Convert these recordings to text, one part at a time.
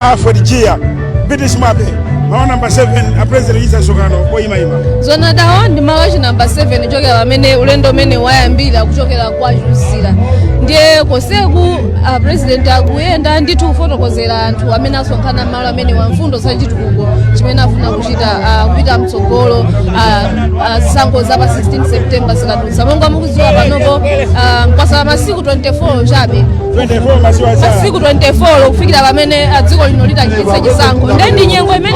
for the year. British Mabe. Our number 7, a president is a Sogano, Oima. Zona down, the Malawi number 7, Joga Mene, Ulendo Mene, Wayambila, Kujoka, Kwajusila. Ndiye Kosebu, President Aguenda, and two photoposera, and to Amena Sokana Mala Mene, one fundo Sajitugo, Chimena Funakushita, Vidam Sogolo, Sanko Zaba 16 September, Samonga Muzo, Panovo, Pasamasiku 24, Jabi. 24 Masiku 24, figure Amene at Zigo Nolita Sanko. Then the young women,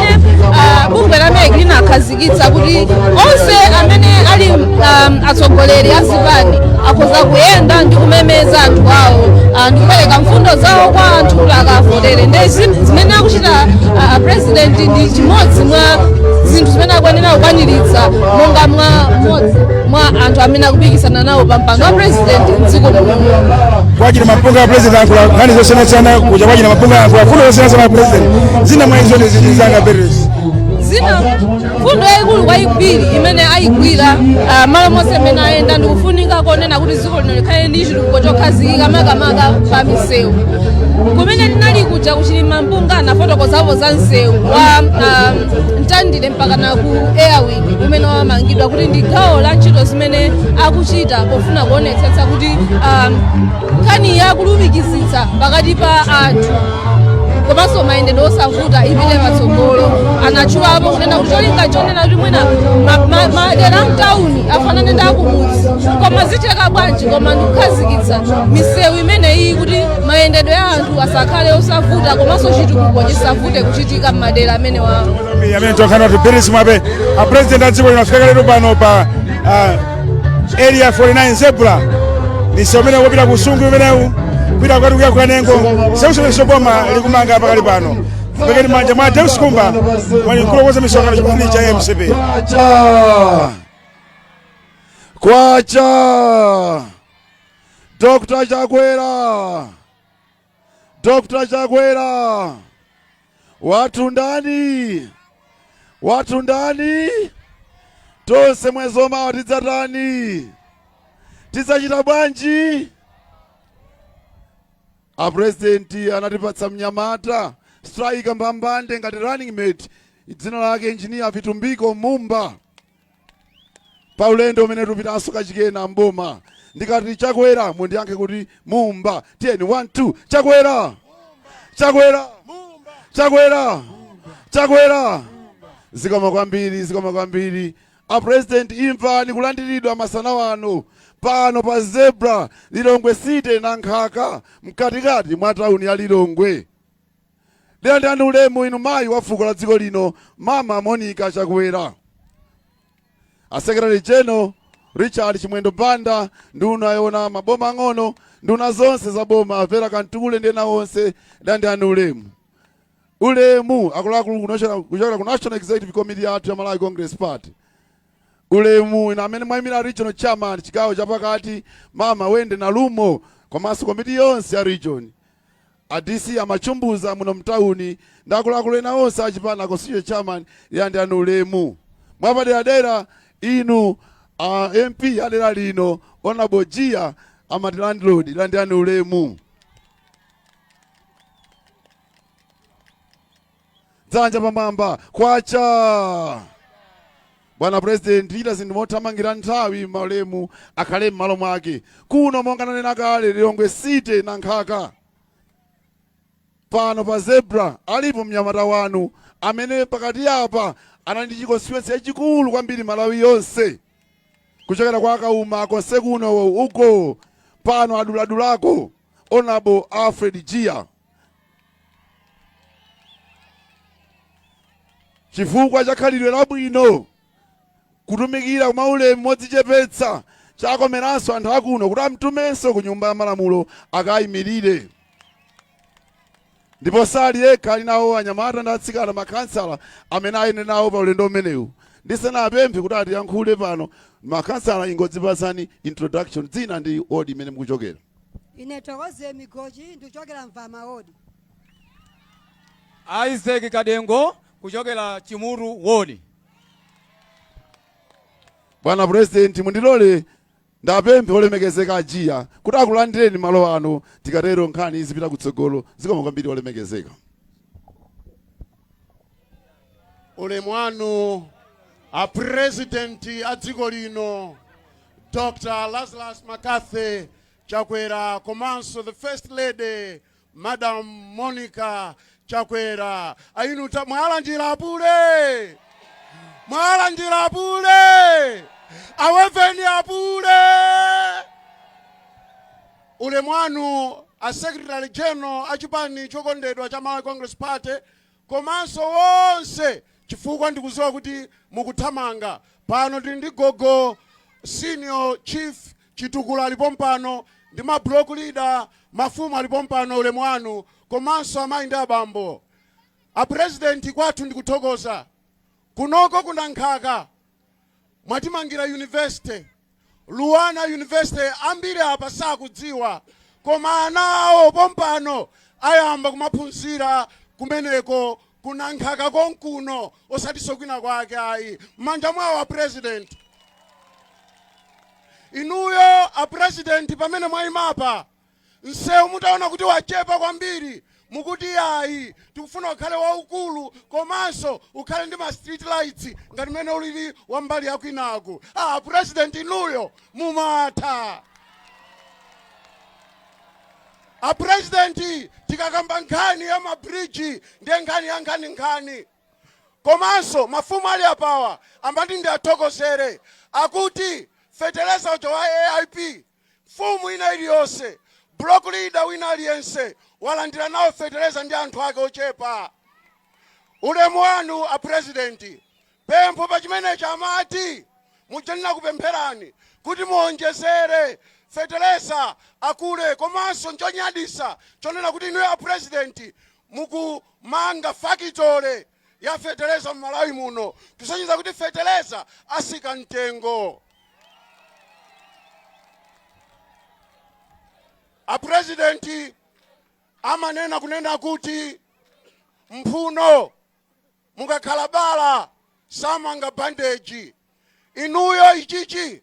Bumba Grina Kazigitsa, also Amene Ali Asogoleri, Asivani, Akozaguenda, and Umemeza. And kupeleka mfundo zao kwa watu lakafodele zimena kuchita president ndi chimodzi mwa zinthu zimene akwanena kukwaniritsa monga mwa anthu amene akupikisana nawo pampando wa president mdziko muno. Kwachita mapunga ya president ankula nkhani zosiyanasiyana kuja kwachita mapunga ya ankula fundo zosiyanasiyana president zina mwa izone zizanga berezi zina fundo yaikulu kwayigwiri imene ayigwira malo monse amene ayenda ndikufunika konena kuti dziko lino likhale ndi chitukuko chokhazikika makamaka pa misewu kumene tinali kuja kuchilima mpunga na fotokozavo za msewu wa Mtandire mpaka na ku Airwing umene wamangidwa kuti ndi gawo la ntchito zimene akuchita pofuna kuonetsetsa kuti nkhani yakulumikizitsa pakati pa anthu komanso mayendedwe osavuta ipite patsogolo. Anachulapo kunena kuti cholinga chonena kuti mwina madera mtauni afanane ndi akumudzi koma zicheka bwanji koma ndikukhazikitsa misewu imeneyi kuti mayendedwe ya anthu asakhale osavuta komanso chitukuko chisavute kuchitika m'madera amene wawo. Amene tokana kuti British Mabe a president adziko linafika lero pano pa area 49 Zebra nisomene wopita kusungu imenewu kupita kwati kuya kukanengo seusomeso boma likumanga pakali pano pekeni manja mwa Deus Kumba mwanikulu koza misokano chikufuni cha MCP Kwacha Dr. Chakwer Dr. Chakwer watu ndani tonse mwezoma watidzatani tidzachita bwanji. A president anatipatsa mnyamata striker mbambande ngati running mate dzina lake engineer Vitumbiko Mumba pa ulendo umene tupitanso kachikena mboma ndikati Chakwer mundiyankhe kuti Mumba tiyeni 1 2 Chakwer Chakwer Chakwer Chakwer zikoma kwambiri a president imva nikulandiridwa masana wano pano pa Zebra Lilongwe City na Nkhaka mkatikati mwa tauni ya Lilongwe. Ndi ulemu inu mayi wa fuko la dziko lino Mama Monica Chakwer. A Secretary General Richard Chimwendo Banda nduna yona maboma ng'ono nduna zonse za boma Vera Kantule ndena onse ndi ulemu akuluakulu kuchokera ku National Executive Committee yathu ya Malawi Congress Party. Ulemu ina amene mwayimira regional chairman chigawo chapakati Mama Wende na Lumo komanso komiti yonse ya region. ADC amachumbuza muno mtauni ndakuluakulu ena onse achipana constituent chairman ndi ulemu. Mwapadera inu MP adera lino Honorable Gia amati landlord ndi ulemu. Dzanja pamwamba kwacha. Bwana president ita zinthu mothamangira nthawi maulemu akhale m'malo mwake kuno monga nanena kale Lilongwe City na Nkhaka pano pa Zebra alipo mnyamata wanu amene pakati apa anali ndi constituency yachikulu kwambiri Malawi yonse kuchokera kwa akauma konse kuno uko pano aduladulako Honorable Alfred Gia. Chifukwa chakhalidwe labwino kutumikira kumaulemu modzichepetsa chakomeranso anthu akuno kuti amtumenso ku nyumba ya malamulo akayimirire. Ndipo sali yekha ali nawo anyamata ndi atsikana makhansala amene ayene nawo pa ulendo umenewu. Ndisanapemphe kuti atiyankhule pano makhansala ingodzipasani introduction dzina ndi wodi imene mukuchokera. Ine Tokoze Migoji ndikuchokera Mvama wodi. Isaac Kadengo kuchokera Chimuru wodi. Bwana president mundilole ndapemphe olemekezeka Gia kuti akulandireni malo ano tikatero nkhani izipita kutsogolo zikoma kwambiri olemekezeka. ulemwanu a president a dziko lino Dr. Lazarus McCarthy Chakwera komanso the first lady Madam Monica Chakwera ayinuta mwalanjira bule aweveni abule ulemwanu a secretary general a chipani chokondedwa cha Malawi Congress Party komanso wonse chifukwa ndikuziwa kuti mukuthamanga pano tili ndi gogo senior chief Chitukula alipo mpano ndi ma block leader mafumu alipo mpano ulemwanu komanso amayi ndi abambo a president kwathu ndikuthokoza kunoko kuna nkhaka mwatimangira university Luana University ambiri apa sakudziwa koma anawo pompano ayamba kumaphunzira kumeneko kuna nkhaka konkuno osatiso kwina kwake ayi manja mwawo a president inuyo a president pamene mwayimapa nsewu mutaona kuti wachepa kwambiri mukuti ayi tikufuna ukhale waukulu komanso ukhale ndi ma street lights ngati mene ulili wambali yakwinaku president inuyo mumatha a president tikakamba nkhani ya mabridge ndiye nkhani ya nkhani komanso mafumu ali apawa ambati ndi athokozere akuti feteleza ucho wa AIP fumu ina iliyonse block leader wina aliyense walandira nawo feteleza ndi anthu ake ochepa ulemu wanu a president pempho pa chimenechi amati mujanena kupempherani kuti muonjezere feteleza akule komanso nchonyadisa chonena kuti inuyo a president mukumanga fakitole ya feteleza Malawi muno kusonyeza kuti feteleza asika mtengo a president amanena kunena kuti mphuno mukakhala bala samanga bandage inuyo ichichi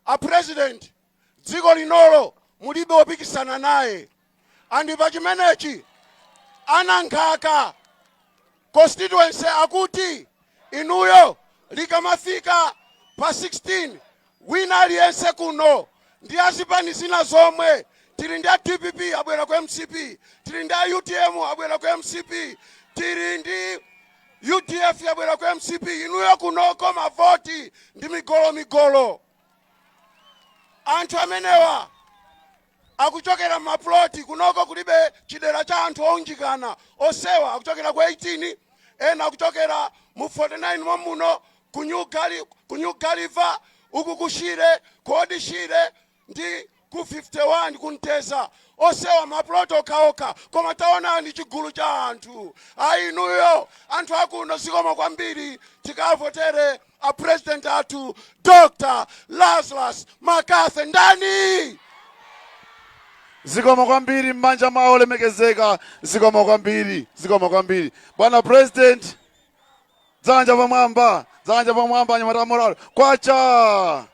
a president dziko linolo mulibe wopikisana naye andi pa chimenechi anankhaka constituency akuti inuyo likamafika pa 16 wina aliyense kuno ndi azipani zina zomwe tili ndi DPP abwera kwa MCP tili ndi UTM abwera kwa MCP tili ndi UDF abwera kwa MCP inuyo kunoko mavoti ndi migolo anthu amenewa akuchokera maploti kunoko kulibe chidera cha anthu ounjikana osewa akuchokera kwa 18 ena akuchokera mu 49 momuno kunyugaliva uku kushire kodishire ndi ku 51 kuntesa osewa maploti okaoka koma taona ni chigulu cha anthu ayinuyo anthu akuno zikoma kwambiri tikavotere a president athu Dr. Lazarus McCarthy ndani zikoma kwambiri mmanja mwawo lemekezeka zikoma kwambiri bwana president dzanja pamwamba nyamata moral kwacha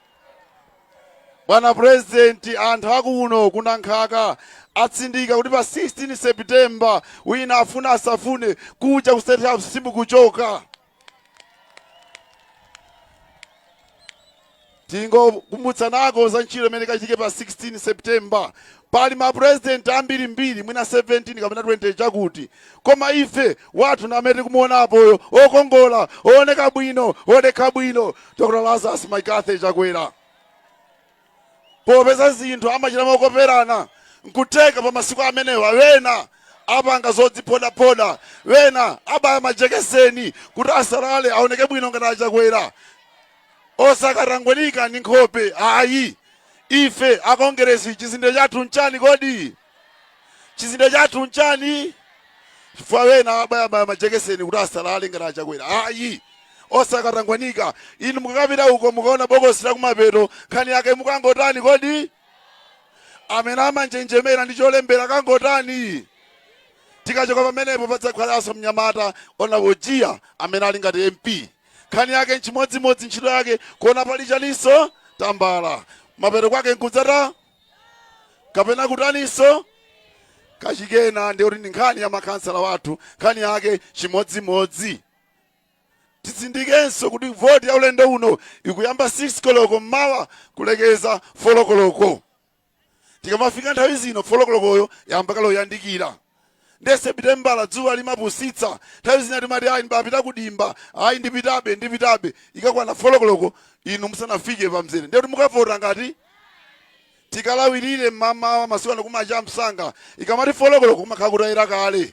bwana president anthu akuno kuna nkhaka atsindika kuti pa 16 September wina afuna asafune kuja ku State House simukuchoka tingo kumbutsanako za ntchito imene kachitike pa 16 September pali ma president ambiri mwina 17 kapena 20 chakuti koma ife wathu namene kumuonapo okongola ooneka bwino Dr. Lazarus McCarthy Chakwera popeza zinthu amachita mokoperana nkuteka pa masiku amenewa wena apanga zodzipoda wena abaya majekeseni kuti asalale aoneke bwino ngati Chakwera osakarangwenika ndi nkhope ayi ife akongeresi chizindo chathu nchani kodi chizindo chathu nchani chifukwa wena abaya majekeseni kuti asalale ngati Chakwera ayi osakarangwenika inu mukakapita uko mukaona bokosi la kumapeto nkhani yake mukangotani kodi amene amanjenjemera ndi cholembera kangotani tikachoka pamenepo padzakhalanso mnyamata ona wojiya amene ali ngati MP nkhani yake nchimodzimodzi ntchito yake kuona pali chaliso tambala mapeto kwake nkudzata kapena kutaninso kachikena ndi kuti ndi nkhani ya makhansala wathu nkhani yake chimodzimodzi tizindikenso kuti voti ya ulendo uno ikuyamba 6 koloko mmawa kulekeza 4 koloko. Tikamafika nthawi zino 4 kolokoyo yamba kalo yandikira. Ndese bitembala dzuwa limapusitsa. Nthawi zina timati ayi ndipita kudimba, ayi ndipitabe. Ikakwana 4 koloko inu musanafike pamzere. Ndekuti mukavota ngati tikalawirire mama masiku kumacha msanga. Ikamati 4 koloko kumakhala kutayira kale.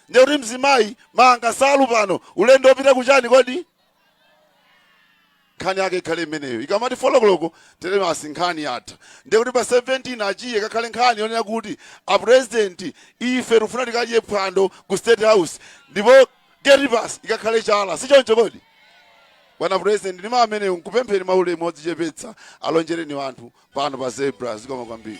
Ndekuti mzimayi manga salu pano ulendo opita kuchani kodi? Nkhani yake ikhale imeneyo. Ikamati 4 koloko telema asinkhani yatha. Ndekuti pa 17 achiye kakhale nkhani yonena kuti a president ife rufuna tikaje phwando ku State House. Ndipo get pass ikakhale chala. Sichoncho kodi? Bwana president ndima ameneyo nkupempheni maulemu odzichepetsa alonjereni wanthu pano pa zebra zikoma kwambiri.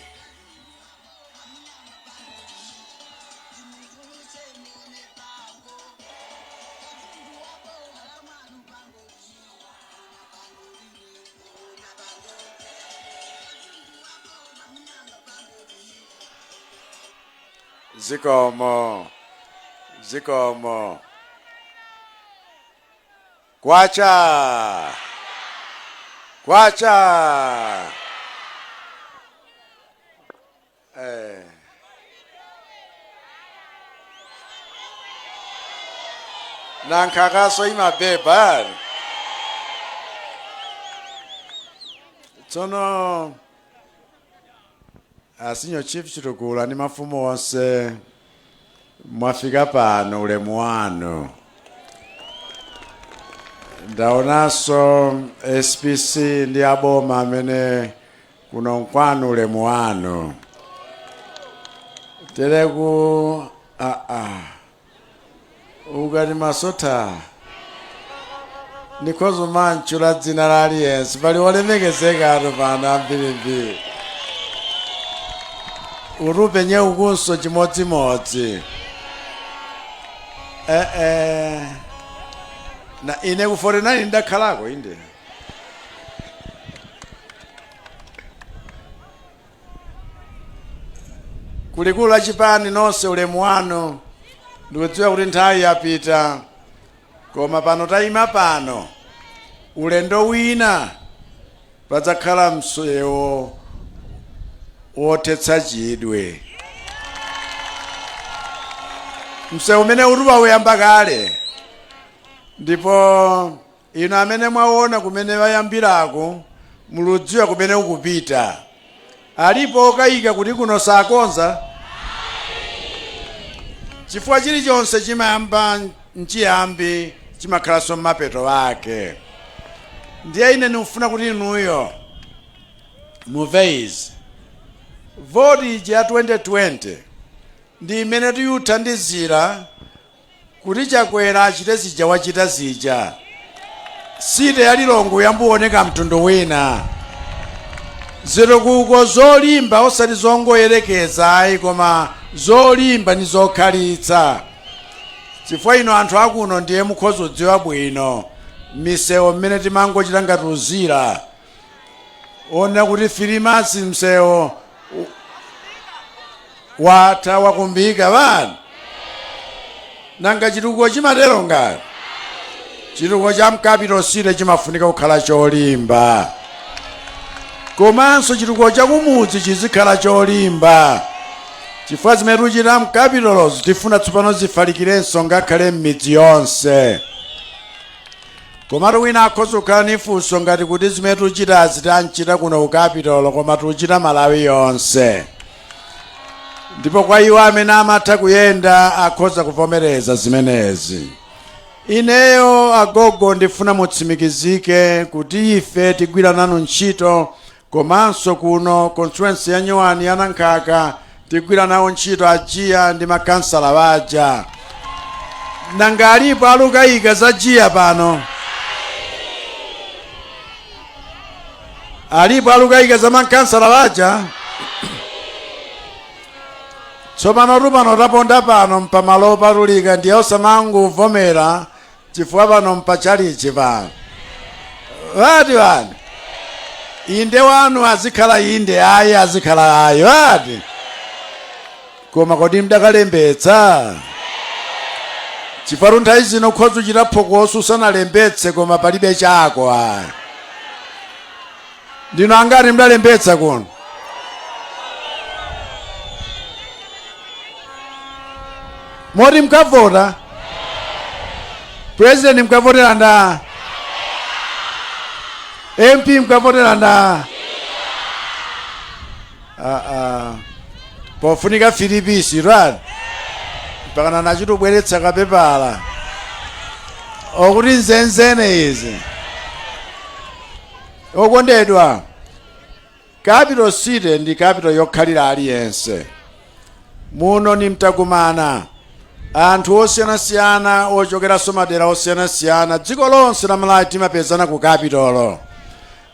Zikomo. Kwacha. Nankakaso imabeba. Tsono asinyo chief chitokula ni mafumo wonse mwafika pano ulemu wanu. Ndaonaso SPC ndi aboma amene kuno nkwanu ulemu wanu. Teleku ukati masota nikozo manchula dzina la aliyense pali olemekezeka atu pano ambirimbiri. Urupe nye ukunso chimodzimodzi. Na ine ku 49 ndakhalako inde. Kulikulu la chipani nonse ulemu wanu. Ndikudziwa kuti nthawi yapita. Koma pano tayima pano. Ulendo wina padzakhala msewu wothetsa chidwe. Msewu umene urupa uyamba kale. Ndipo ino amene mwaona kumene wayambirako muludziwa kumene ukupita. Alipo okayika kuti kuno sakonza. Chifukwa chilichonse chimayamba nchiyambi chimakhalaso m'mapeto wake. Ndiye ine ndikufuna kuti inuyo mumve izi. Voti ya 2020 ndi imene tiyuthandizira kuti Chakwera achite zija wachita zija. Site ya Lilongwe yambuoneka mtundu wina. Zirikuko zolimba osati zongoyerekeza ayi koma zolimba ni zokhalitsa. Chifukwa ino anthu akuno ndiye mukhoza kudziwa bwino misewu mmene timangochita ngati uzira. Ona kuti filimasi msewu watha wakumbika bana. Nanga chitukuko chimatero ngati. Chitukuko cha mkapito site chimafunika kukhala cholimba. Komanso chitukuko cha kumudzi chizikhala cholimba. Chifukwa zimene tichita mkapitolozo tifuna tsopano zifalikirenso ngakhale m'midzi yonse. Komatu wina akhoza kukhala ni funso ngati kuti zimene tichitazi tanchita kuno ku kapitolo koma tichita Malawi yonse. Ndipo kwa iwo amene amatha kuyenda akhoza kuvomereza zimenezi. Ineyo agogo ndifuna mutsimikizike kuti ife tigwira nanu ntchito komanso kuno constituency ya Nyowani ya Nankhaka tigwira nawo ntchito ajiya ndi makansala waja. Nanga alipo alukayika za jiya pano. Alipo alukayika za makansala waja. Tsopano rupano taponda pano mpamalo patulika ndiye osamangu vomera chifukwa pano mpachalichi pano. Wati wani. Inde wanu azikhala inde ayi azikhala ayi wati. Koma kodi mdakalembetsa. chifukwa nthawi zino ukhoza kuchita phokoso usanalembetse koma palibe chako ayi. Ndino angati mdalembetsa kuno? Moti mkavota? President mkavotera nda? MP mkavotera nda? Pofunika Filipisi, right? Pakana nachitobweretsa kapepala. Okuti nzenzene izi. Okondedwa, capital city ndi capital yokhalira aliyense. Muno ni mtakumana. Anthu osiyanasiyana ochokera somadera osiyanasiyana dziko lonse la Malawi timapezana ku capitolo.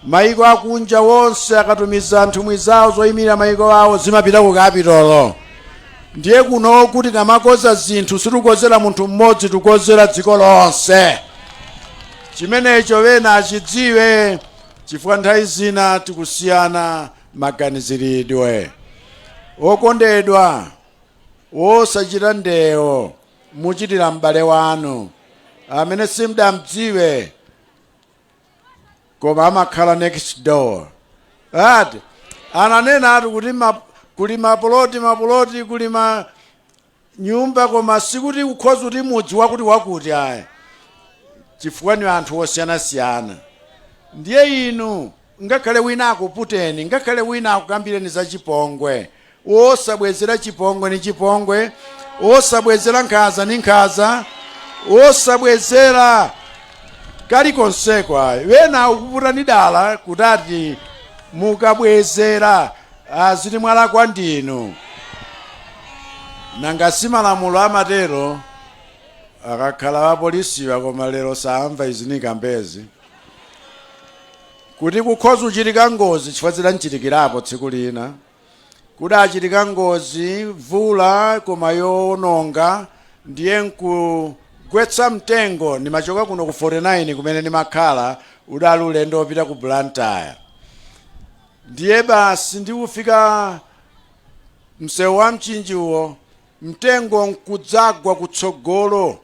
Maiko akunja wonse akatumiza anthumwi zawo zoyimira maiko awo zimapita ku capitolo. Ndiye kuno kuti kamakoza zinthu situkozera munthu mmodzi tukozera dziko lonse. Chimenecho wena achidziwe chifukwa nthawi zina tikusiyana maganiziridwe. Okondedwa, wosachita ndewo muchitira m'bale wanu amene simudamdziwe koma amakhala next door. Ati ananena ati kuti kuli mapuloti kuli nyumba koma sikuti ukhoza kuti mudzi wakuti wakuti ayi. Chifukwa ni anthu osiyanasiyana. Ndiye inu ngakhale wina akuputeni, ngakhale wina akukambireni za chipongwe, osabwezera chipongwe ni chipongwe, osabwezera nkhaza ni nkhaza, osabwezera kalikonse ayi. Wena ukuputani dala kutati mukabwezera azili mwala kwa ndinu. Nanga si malamulo amatero akakhala apolisiwa koma lero samva izinika mbezi. Kuti kukhoza uchitika ngozi chifazira nchitikirapo tsiku lina. Kuti achitika ngozi vula koma yononga ndiye nkugwetsa mtengo ni machoka kuno ku 49 kumene ni makhala udali ulendo opita ku Blantyre. Ndiye basi ndiufika msewu wa mchinjiwo mtengo nkudzagwa kutsogolo.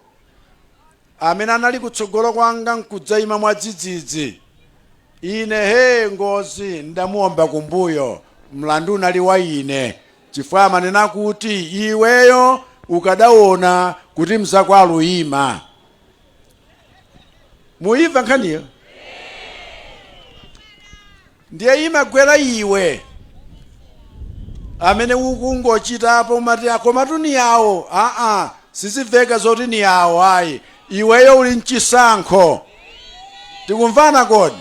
Amene anali kutsogolo kwanga nkudzaima mwadzidzidzi. Ine ngozi ndamuomba kumbuyo mlandu unali wa ine. Chifukwa amanena kuti iweyo ukadaona kuti mzako aluyima. Muimva nkhaniyo? Ndiye imagwera iwe amene ukungochitapo umati akomatu ni yawo. Siziveka zoti ni yawo ayi. Iweyo uli mchisankho. Tikumvana kodi?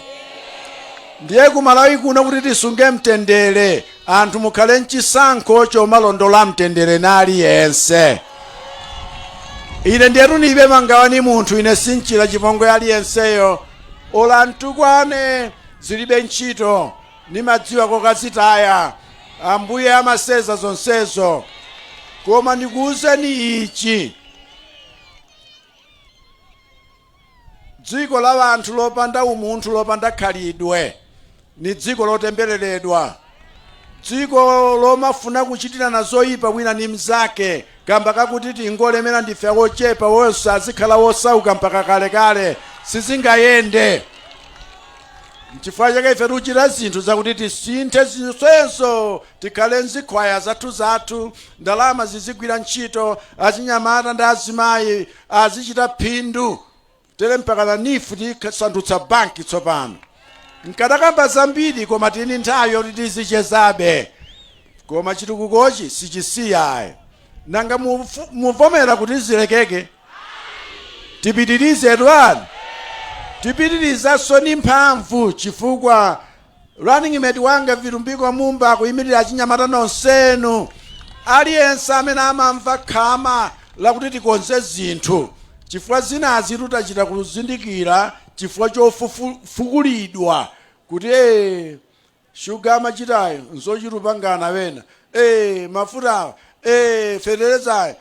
Ndiye ku Malawi kuno kuti tisunge mtendere anthu mukhale mchisankho chomalondola mtendere nali yense. Ine ndiye tunibe mangawani munthu ine sinchira chipongwe aliyenseyo. Ola ntukwane zilibe ntchito nimadziwa kokazitaya ambuye amaseza zonsezo. Koma ndikuwuzeni ichi, dziko la anthu lopanda umunthu lopanda khalidwe ni dziko lotembereredwa. Dziko lomafuna kuchitirana zoyipa wina ni mzake kamba kakuti tingolemera ndife wochepa wonse azikhala wosauka mpaka kalekale sizingayende. N'chifukwa chake ife tikuchita zinthu zakuti tisinthe zinsenso tikhale nzikhwaya zathu ndalama zizigwira ntchito azinyamata ndi azimayi azichita phindu tere mpaka na nifu tisandutsa banki tsopano. Nkadakamba zambiri koma tini nthawi yoti tizichezabe koma chitukukochi sichisiyayi. Nanga muvomera kuti zilekeke? Tipitirize edwani. Tipitirizaso ni mphamvu chifukwa running mate wanga Virumbiko Mumba kuyimirira achinyamata nonsenu aliyense amene amamva khama lakuti tikonze zinthu. Chifukwa zinazi tutachita kuzindikira chifukwa chofukulidwa kuti shuga amachitayo nzochitupangana wena mafuta fertilizer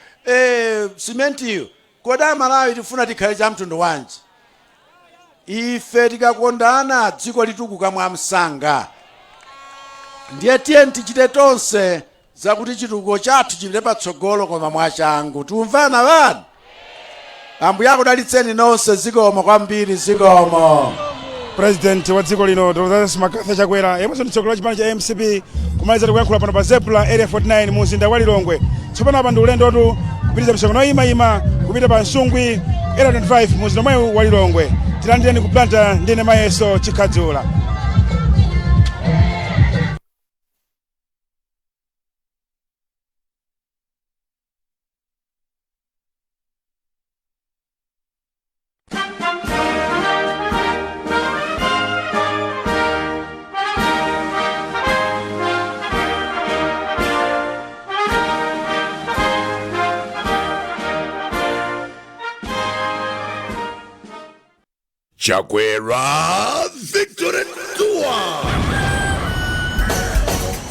simentiyo. Koda Malawi tifuna tikhale cha mtundu wanji? Ife tikakondana dziko litukuka mwa msanga. Ndiye tiye tichite tonse zakuti chitukuko chathu chipite patsogolo koma mwachangu. Tumvana bana? ambuye akudalitseni nonse, zikomo kwambiri, zikomo. President wa dziko lino Dr. Makatha Chakwera yemwe mtsogoleri wa chipani cha MCP kumaliza kuyankhula pano pa Zebra area 49 mu mzinda wa Lilongwe. Tsopano apa ndi ulendotu kupitiriza msonkhano ima kupita pa Nsungwi area 25 mu mzinda omwe wa Lilongwe. Tilandireni ku planta ndine Mayeso Chikadzula. Chakwer victory tour.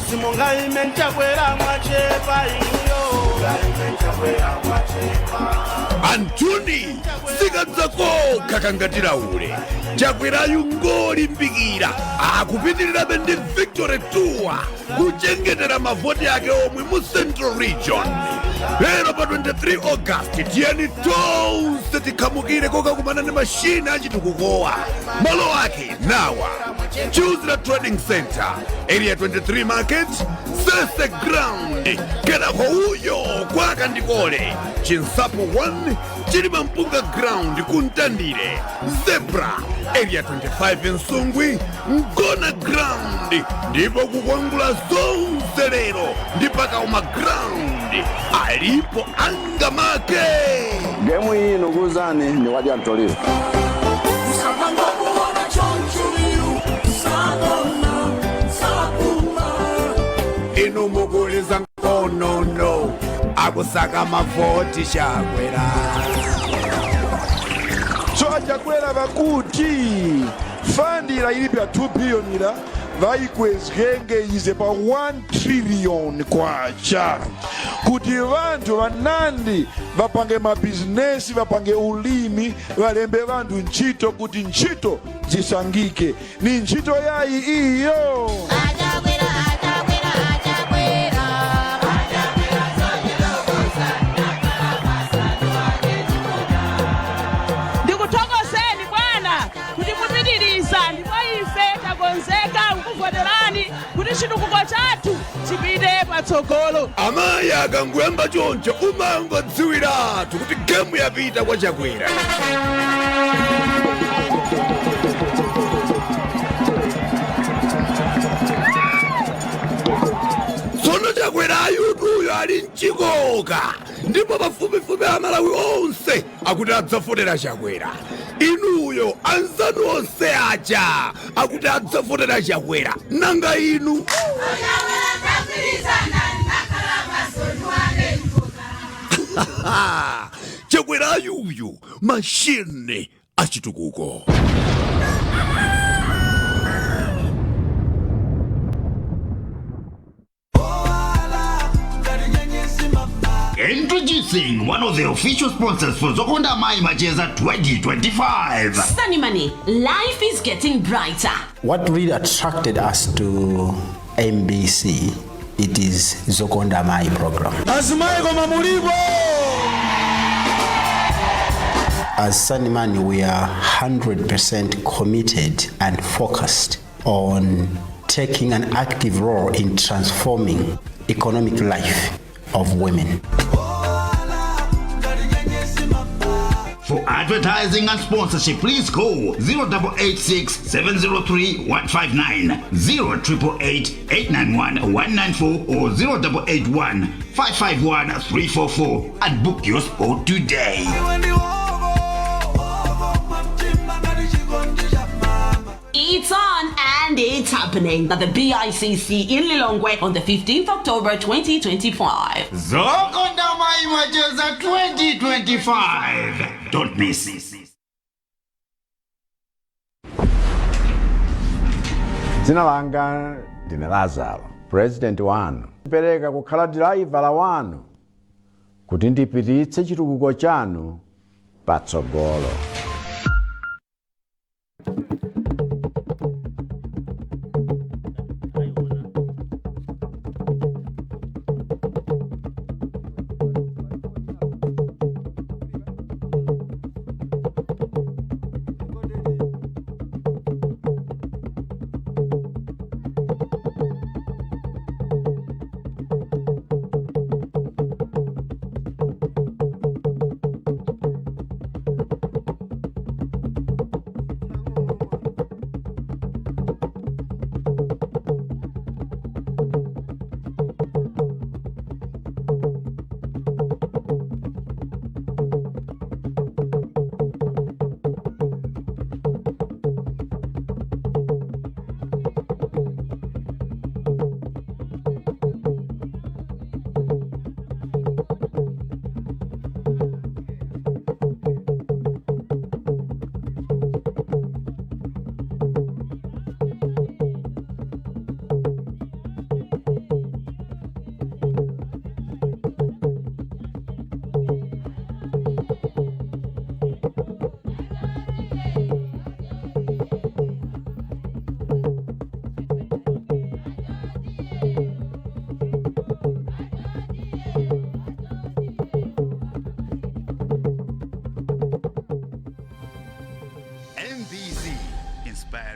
Simongai menchakwera mwachepa inyo. Menchakwera mwachepa. Antuni sikadzako kakangatira ule. Chakwerayu ngolimbikira akupitirira ndi victory tour kuchengetera mavoti ake omwe mu Central Region. Lero pa 23 August tiyeni tonse tikhamukire kokakumana ndi mashina achitukukowa. Malo ake nawa Chuzira Trading Center, Area 23 Market, Sese Ground, kenako uyo kwa Kandikole, Chinsapo 1, Chilimampunga Ground kuntandire, Zebra, Area 25 Nsungwi, Ngona Ground, ndipo kukwangula zonse lero, ndipaka uma Ground, alipo Angamake. Gemu hii nuguzani ni wadi Antolio. Inu muguliza ngonono akusaka mavoti Chakwera. So Chakwera vakuti fandira ilipi ya 2 billion ila vaikwezgenge ize pa 1 trillion kwacha kuti vantu vanandi vapange mabizinesi, vapange ulimi, valembe vantu ntchito kuti ntchito zisangike. Ni ntchito yayi iyo. Ndikuthokozeni bwana kuti mupitiriza ndipo ife takonzeka kukuvoterani kuti chitukuko chathu chipite patsogolo. Amayi akanguyamba choncho umangodziwiratu kuti gemu yapita kwa Chakwera. Tsono Chakwerayu uyo ali mchikoka, ndipo pafupifupi Amalawi onse akuti adzavotera Chakwera. Inuyo anzanu onse aja akuti adzavotera Chakwera. Nanga inu? Chakwerayu uyu mashine achitukuko. Introducing one of the official sponsors for Zokonda Mai Macheza 2025. Sunny Money, life is getting brighter. What really attracted us to MBC, it is Zokonda Mai program. As Sunny Money, we are 100% committed and focused on taking an active role in transforming economic life of women. For advertising and sponsorship, please call 0886 703 159, 0888 891 194, or 0881 551 344 and book your spot today. It's on and it's happening at the BICC in Lilongwe on the 15th October 2025. Zokonda Mai Macheza 2025. Don't miss it. Dzina langa ndine Lazaro, president wanu. Pereka kukhala driver wanu kuti ndipititse chitukuko chanu patsogolo.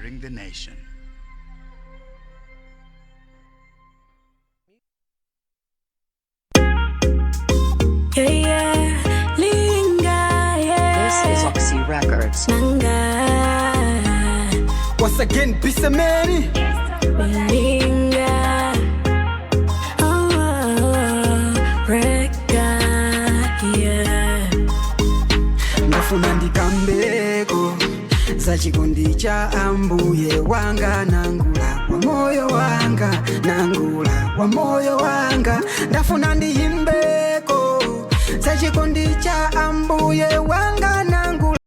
inspiring the nation. This is Oxy Records. Once again, peace of many. Ndafuna ndikambeko za chikondi cha ambuye wanga, nangula wa moyo wanga, nangula wa moyo wanga. Ndafuna ndiyimbeko za chikondi cha ambuye wanga,